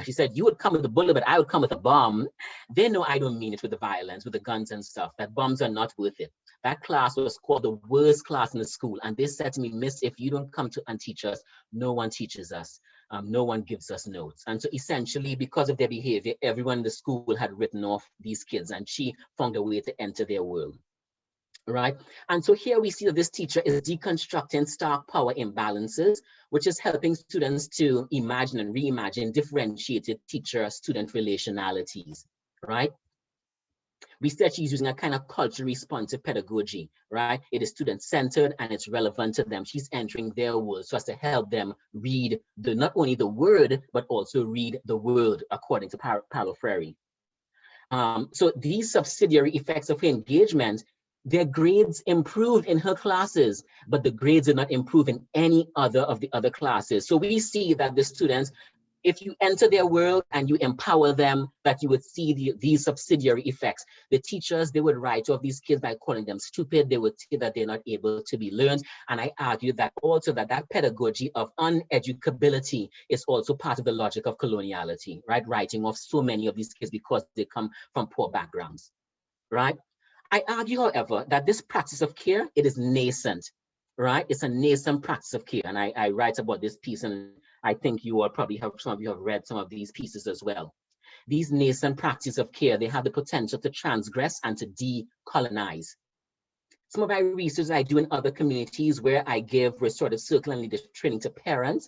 Speaker 2: She said, you would come with a bullet, but I would come with a bomb. They know I don't mean it with the violence, with the guns and stuff, that bombs are not worth it. That class was called the worst class in the school. And they said to me, Miss, if you don't come to and teach us, no one teaches us. No one gives us notes. And so essentially, because of their behavior, everyone in the school had written off these kids, and she found a way to enter their world. Right. And so here we see that this teacher is deconstructing stark power imbalances, which is helping students to imagine and reimagine differentiated teacher-student relationalities. Right. We said she's using a kind of culturally responsive pedagogy, right? It is student-centered and it's relevant to them. She's entering their world so as to help them read not only the word, but also read the world, according to Paulo Freire. So these subsidiary effects of engagement Their grades improved in her classes, but the grades did not improve in any other of the other classes. So we see that the students, if you enter their world and you empower them, that you would see these subsidiary effects. The teachers, they would write off these kids by calling them stupid. They would say that they're not able to be learned. And I argue that also that pedagogy of uneducability is also part of the logic of coloniality, right? Writing off so many of these kids because they come from poor backgrounds, right? I argue, however, that this practice of care, it is nascent, right? It's a nascent practice of care. And I write about this piece, and I think you all probably have, some of you have read some of these pieces as well. These nascent practices of care, they have the potential to transgress and to decolonize. Some of my research I do in other communities where I give restorative circle and leadership training to parents,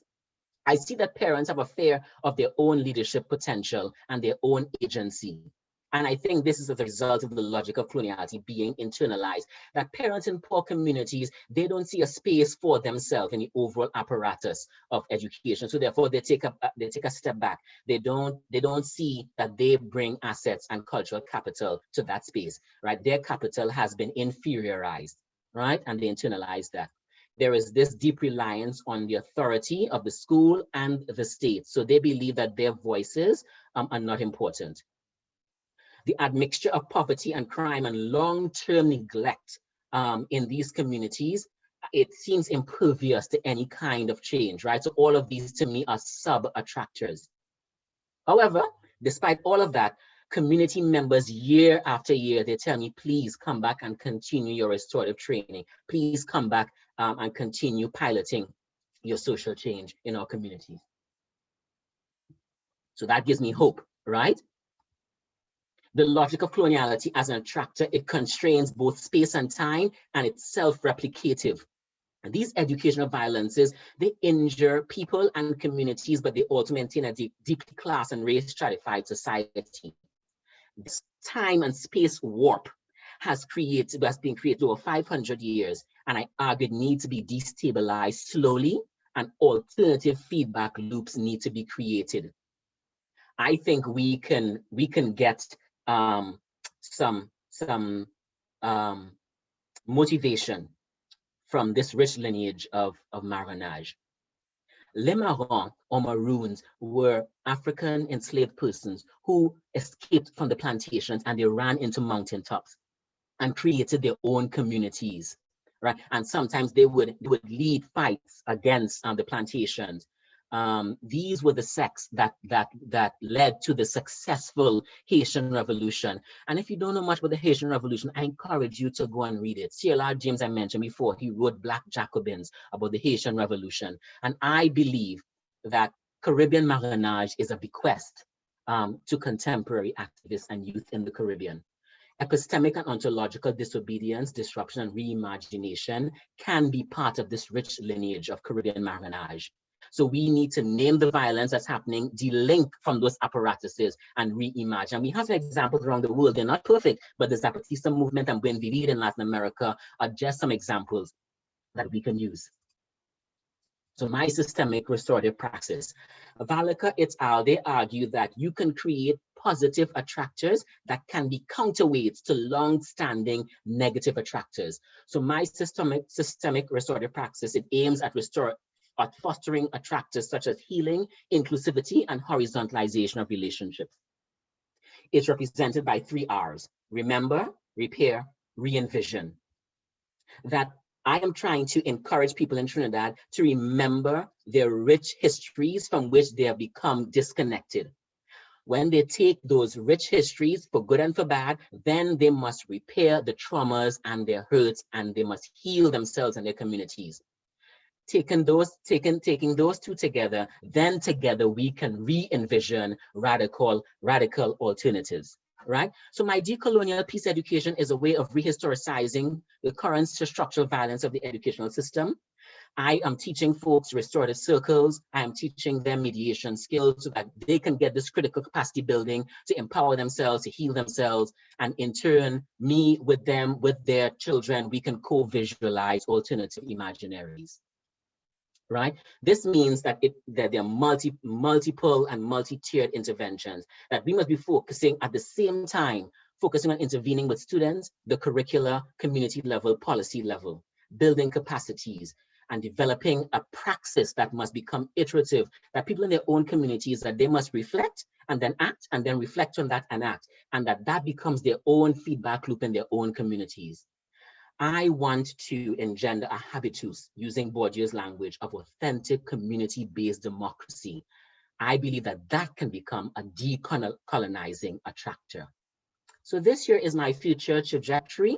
Speaker 2: I see that parents have a fear of their own leadership potential and their own agency. And I think this is as a result of the logic of coloniality being internalized, that parents in poor communities, they don't see a space for themselves in the overall apparatus of education. So therefore they take a step back. They don't see that they bring assets and cultural capital to that space, right? Their capital has been inferiorized, right? And they internalize that. There is this deep reliance on the authority of the school and the state. So they believe that their voices are not important. The admixture of poverty and crime and long-term neglect in these communities, it seems impervious to any kind of change, right? So all of these to me are sub-attractors. However, despite all of that, community members year after year, they tell me, please come back and continue your restorative training. Please come back and continue piloting your social change in our communities. So that gives me hope, right? The logic of coloniality as an attractor, it constrains both space and time, and it's self-replicative. And these educational violences, they injure people and communities, but they also maintain a deeply class and race stratified society. This time and space warp has been created over 500 years, and I argue it needs to be destabilized slowly, and alternative feedback loops need to be created. I think we can get some motivation from this rich lineage of Marronage. Les Marrons or Maroons were African enslaved persons who escaped from the plantations, and they ran into mountaintops and created their own communities, right? And sometimes they would lead fights against the plantations. These were the sects that led to the successful Haitian Revolution. And if you don't know much about the Haitian Revolution, I encourage you to go and read it. C.L.R. James, I mentioned before, he wrote Black Jacobins about the Haitian Revolution. And I believe that Caribbean Marronage is a bequest to contemporary activists and youth in the Caribbean. Epistemic and ontological disobedience, disruption, and reimagination can be part of this rich lineage of Caribbean Marronage. So we need to name the violence that's happening, delink from those apparatuses, and reimagine. And we have examples around the world. They're not perfect, but the Zapatista movement and Buen Vivir in Latin America are just some examples that we can use. So my systemic restorative praxis. Valika et al., they argue that you can create positive attractors that can be counterweights to long-standing negative attractors. So my systemic restorative praxis, it aims at fostering attractors such as healing, inclusivity, and horizontalization of relationships. It's represented by 3 R's: remember, repair, re-envision. That I am trying to encourage people in Trinidad to remember their rich histories from which they have become disconnected. When they take those rich histories for good and for bad, then they must repair the traumas and their hurts, and they must heal themselves and their communities. Taking those two together, then together we can re-envision radical alternatives, right? So my decolonial peace education is a way of rehistoricizing the current structural violence of the educational system. I am teaching folks restorative circles. I am teaching them mediation skills so that they can get this critical capacity building to empower themselves, to heal themselves, and in turn, me with them, with their children, we can co-visualize alternative imaginaries. Right? This means that there are multiple and multi-tiered interventions, that we must be focusing at the same time focusing on intervening with students, the curricula, community level, policy level, building capacities, and developing a praxis that must become iterative, that people in their own communities, that they must reflect and then act, and then reflect on that and act, and that becomes their own feedback loop in their own communities. I want to engender a habitus, using Bourdieu's language, of authentic community-based democracy. I believe that that can become a decolonizing attractor. So this here is my future trajectory.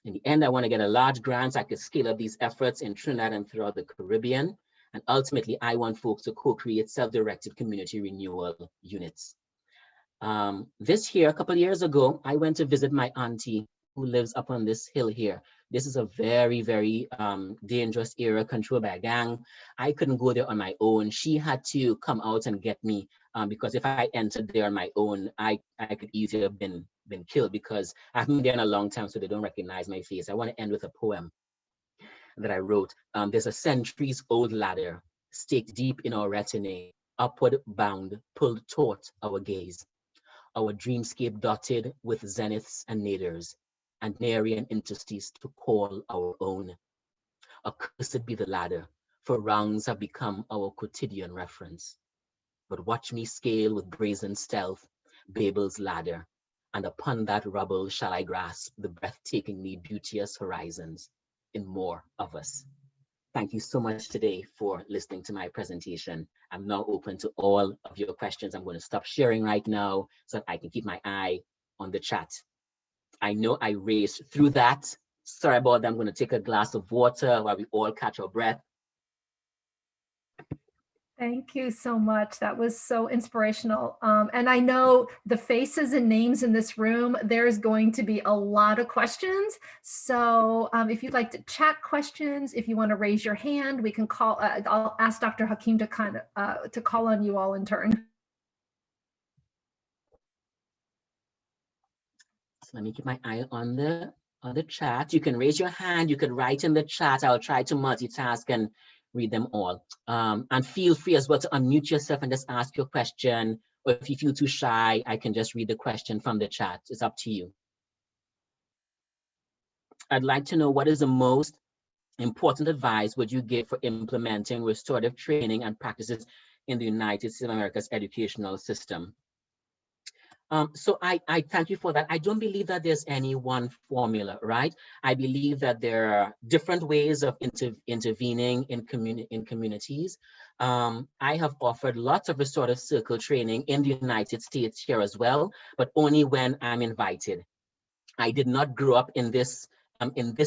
Speaker 2: In the end, I want to get a large grant so I could scale up these efforts in Trinidad and throughout the Caribbean. And ultimately, I want folks to co-create self-directed community renewal units. This here, a couple of years ago, I went to visit my auntie who lives up on this hill here. This is a very, very dangerous area controlled by a gang. I couldn't go there on my own. She had to come out and get me because if I entered there on my own, I could easily have been killed, because I haven't been there in a long time, so they don't recognize my face. I want to end with a poem that I wrote. There's a centuries-old ladder staked deep in our retina, upward bound, pulled taut our gaze. Our dreamscape dotted with zeniths and naders, and nary interstice to call our own. Accursed be the ladder, for rounds have become our quotidian reference. But watch me scale with brazen stealth Babel's ladder, and upon that rubble shall I grasp the breathtakingly beauteous horizons in more of us. Thank you so much today for listening to my presentation. I'm now open to all of your questions. I'm going to stop sharing right now so that I can keep my eye on the chat. I know I raced through that. Sorry about that. I'm going to take a glass of water while we all catch our breath.
Speaker 1: Thank you so much. That was so inspirational. And I know the faces and names in this room, there's going to be a lot of questions. So if you'd like to chat questions, if you want to raise your hand, we can call, I'll ask Dr. Hakim to to call on you all in turn.
Speaker 2: So let me keep my eye on the chat. You can raise your hand, you can write in the chat. I'll try to multitask and read them all. And feel free as well to unmute yourself and just ask your question. Or if you feel too shy, I can just read the question from the chat. It's up to you. I'd like to know, what is the most important advice would you give for implementing restorative training and practices in the United States of America's educational system? So I thank you for that. I don't believe that there's any one formula, right? I believe that there are different ways of intervening in communities. I have offered lots of restorative circle training in the United States here as well, but only when I'm invited. I did not grow up in this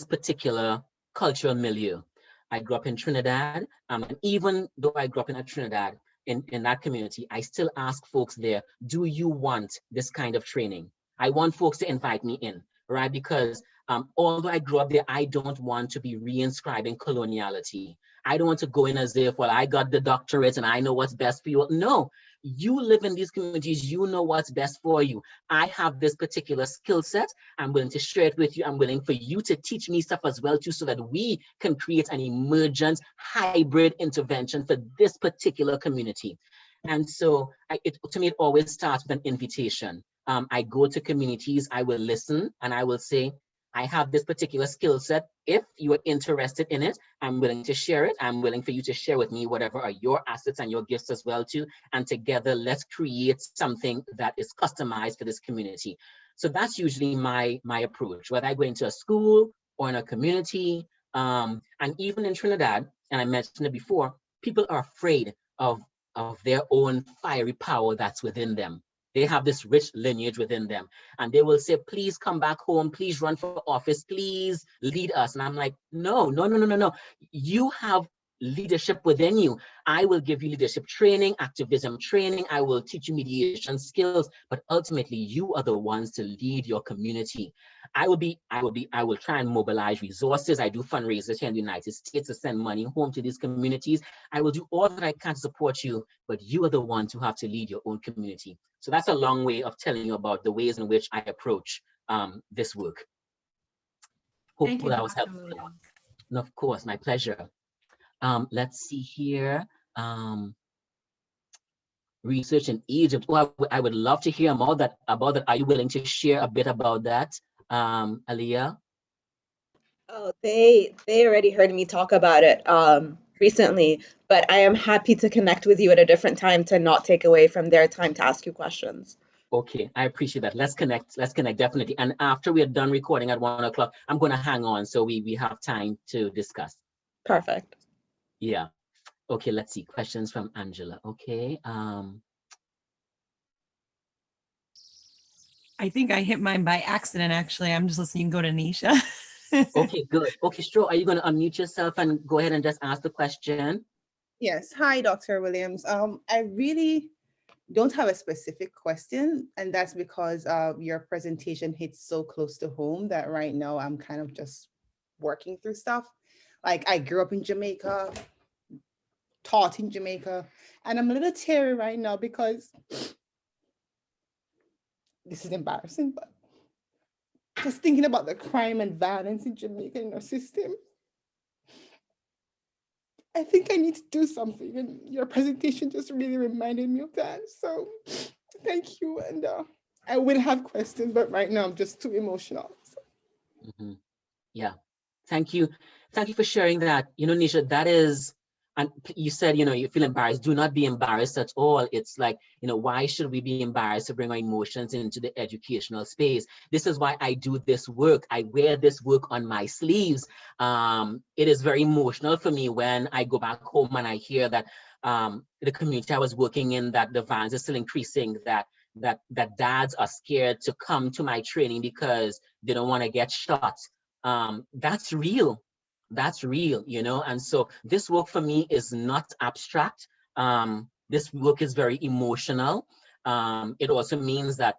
Speaker 2: particular cultural milieu. I grew up in Trinidad, and even though I grew up in Trinidad, in that community, I still ask folks there, do you want this kind of training? I want folks to invite me in, right? Because although I grew up there, I don't want to be re-inscribing coloniality. I don't want to go in as if, well, I got the doctorate and I know what's best for you. No, you live in these communities, you know what's best for you. I have this particular skill set. I'm willing to share it with you. I'm willing for you to teach me stuff as well too, so that we can create an emergent hybrid intervention for this particular community. And so to me, it always starts with an invitation. I go to communities, I will listen, and I will say, I have this particular skill set. If you are interested in it, I'm willing to share it. I'm willing for you to share with me whatever are your assets and your gifts as well too. And together, let's create something that is customized for this community. So that's usually my approach, whether I go into a school or in a community. And even in Trinidad, and I mentioned it before, people are afraid of their own fiery power that's within them. They have this rich lineage within them, and they will say, please come back home, please run for office, please lead us. And I'm like, no. You have leadership within you. I will give you leadership training, activism training. I will teach you mediation skills, but ultimately you are the ones to lead your community. I will try and mobilize resources. I do fundraisers here in the United States to send money home to these communities. I will do all that I can to support you, but you are the ones who have to lead your own community. So that's a long way of telling you about the ways in which I approach this work. Hopefully that was helpful. And of course, my pleasure. Let's see here. research in Egypt. Oh, I would love to hear more about that. Are you willing to share a bit about that, Aliyah?
Speaker 3: Oh, they already heard me talk about it recently, but I am happy to connect with you at a different time to not take away from their time to ask you questions.
Speaker 2: Okay, I appreciate that. Let's connect definitely. And after we are done recording at 1 o'clock, I'm going to hang on so we have time to discuss.
Speaker 3: Perfect.
Speaker 2: Yeah. Okay, let's see. Questions from Angela. Okay.
Speaker 4: I think I hit mine by accident, actually. I'm just listening. Go to Nisha.
Speaker 2: Okay, good. Okay, Stro, are you going to unmute yourself and go ahead and just ask the question?
Speaker 5: Yes. Hi, Dr. Williams. I really don't have a specific question, and that's because your presentation hits so close to home that right now I'm kind of just working through stuff. Like, I grew up in Jamaica, taught in Jamaica, and I'm a little teary right now because this is embarrassing, but just thinking about the crime and violence in Jamaica in our system, I think I need to do something, and your presentation just really reminded me of that. So thank you, and I will have questions, but right now I'm just too emotional. So.
Speaker 2: Yeah, thank you. Thank you for sharing that. You know, Nisha, that is, and you said, you know, you feel embarrassed. Do not be embarrassed at all. It's like, you know, why should we be embarrassed to bring our emotions into the educational space? This is why I do this work. I wear this work on my sleeves. It is very emotional for me when I go back home and I hear that the community I was working in, that the violence is still increasing, that dads are scared to come to my training because they don't want to get shot. That's real. That's real, you know. And so this work for me is not abstract. This work is very emotional. It also means that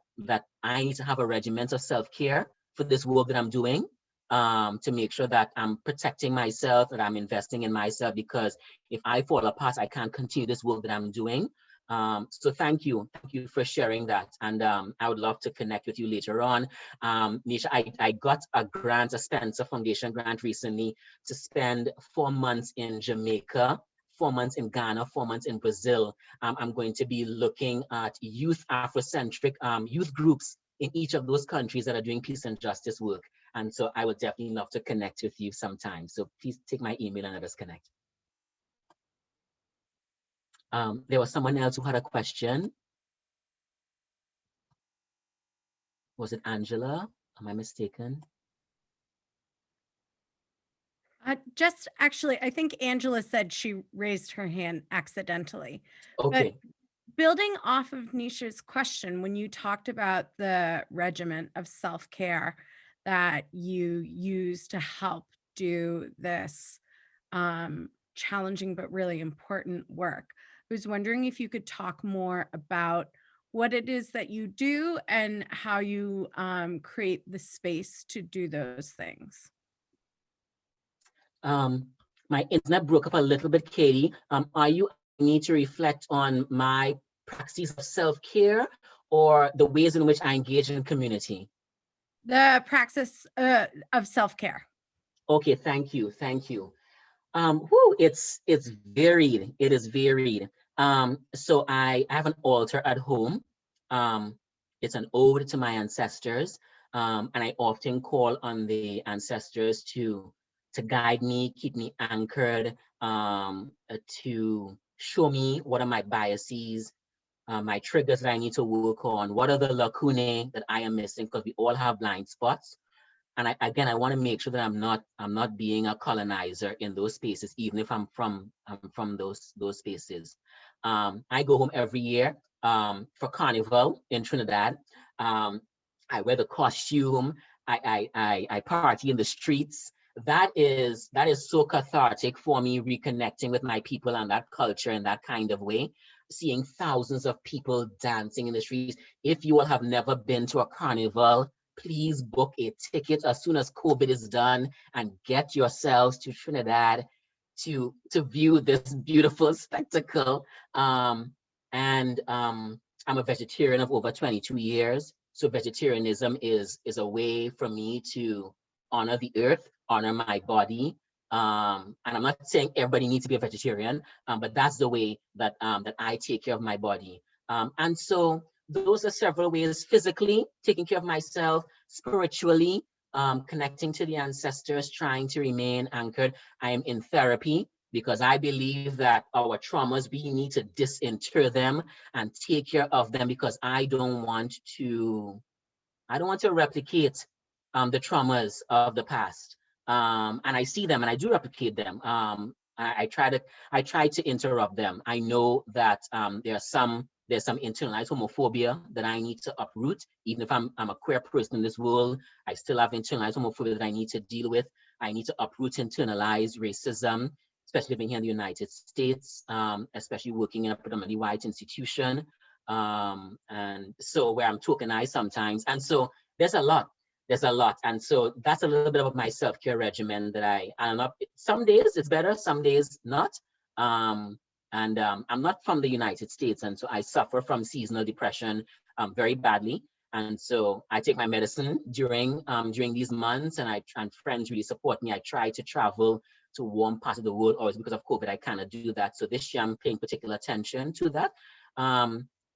Speaker 2: I need to have a regimen of self-care for this work that I'm doing, to make sure that I'm protecting myself, that I'm investing in myself, because if I fall apart, I can't continue this work that I'm doing. So thank you for sharing that, and I would love to connect with you later on. Nisha, I got a grant, a Spencer Foundation grant recently, to spend 4 months in Jamaica, 4 months in Ghana, 4 months in Brazil. I'm going to be looking at youth Afrocentric youth groups in each of those countries that are doing peace and justice work. And so I would definitely love to connect with you sometime. So please take my email and let us connect. There was someone else who had a question. Was it Angela? Am I mistaken?
Speaker 6: Just actually, I think Angela said she raised her hand accidentally.
Speaker 2: Okay.
Speaker 6: But building off of Nisha's question, when you talked about the regimen of self-care that you use to help do this challenging but really important work, I was wondering if you could talk more about what it is that you do and how you create the space to do those things.
Speaker 2: My internet broke up a little bit, Katie. Are you need to reflect on my practice of self-care or the ways in which I engage in community?
Speaker 6: The praxis of self-care.
Speaker 2: Okay, thank you. It's varied. It is varied. So I have an altar at home. It's an ode to my ancestors, and I often call on the ancestors to guide me, keep me anchored, to show me what are my biases, my triggers that I need to work on, what are the lacunae that I am missing, because we all have blind spots. And I want to make sure that I'm not being a colonizer in those spaces, even if I'm from those spaces. I go home every year for Carnival in Trinidad. I wear the costume. I party in the streets. That is so cathartic for me, reconnecting with my people and that culture in that kind of way. Seeing thousands of people dancing in the streets. If you all have never been to a carnival, please book a ticket as soon as COVID is done and get yourselves to Trinidad to view this beautiful spectacle. I'm a vegetarian of over 22 years. So vegetarianism is a way for me to honor the earth, honor my body. And I'm not saying everybody needs to be a vegetarian, but that's the way that that I take care of my body. And so those are several ways: physically, taking care of myself; spiritually, connecting to the ancestors, trying to remain anchored. I am in therapy because I believe that our traumas, we need to disinter them and take care of them, because I don't want to replicate the traumas of the past. And I see them and I do replicate them. I try to interrupt them. I know that there's some internalized homophobia that I need to uproot. Even if I'm a queer person in this world, I still have internalized homophobia that I need to deal with. I need to uproot internalized racism, especially living here in the United States, especially working in a predominantly white institution. And so where I'm tokenized sometimes. And so there's a lot. And so that's a little bit of my self-care regimen that I'm up. Some days it's better, some days not. I'm not from the United States, and so I suffer from seasonal depression very badly. And so I take my medicine during these months, and friends really support me. I try to travel to warm parts of the world. Always, because of COVID, I cannot do that. So this year I'm paying particular attention to that.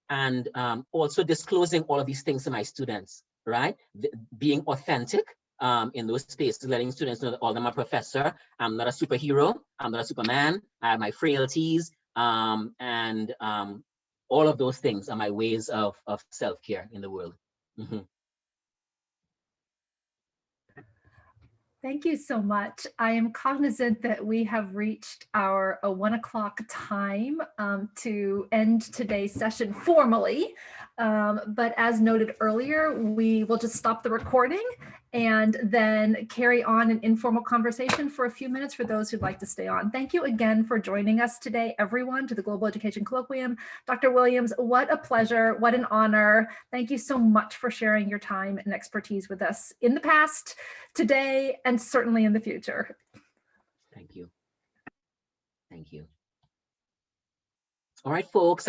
Speaker 2: And also disclosing all of these things to my students, right? Being authentic in those spaces, letting students know that although I'm a professor, I'm not a superhero, I'm not a Superman, I have my frailties, and all of those things are my ways of self-care in the world. Mm-hmm.
Speaker 1: Thank you so much. I am cognizant that we have reached our 1 o'clock time to end today's session formally. But as noted earlier, we will just stop the recording and then carry on an informal conversation for a few minutes for those who'd like to stay on. Thank you again for joining us today, everyone, to the Global Education Colloquium. Dr. Williams, what a pleasure, what an honor. Thank you so much for sharing your time and expertise with us in the past, today, and certainly in the future.
Speaker 2: Thank you. Thank you. All right, folks.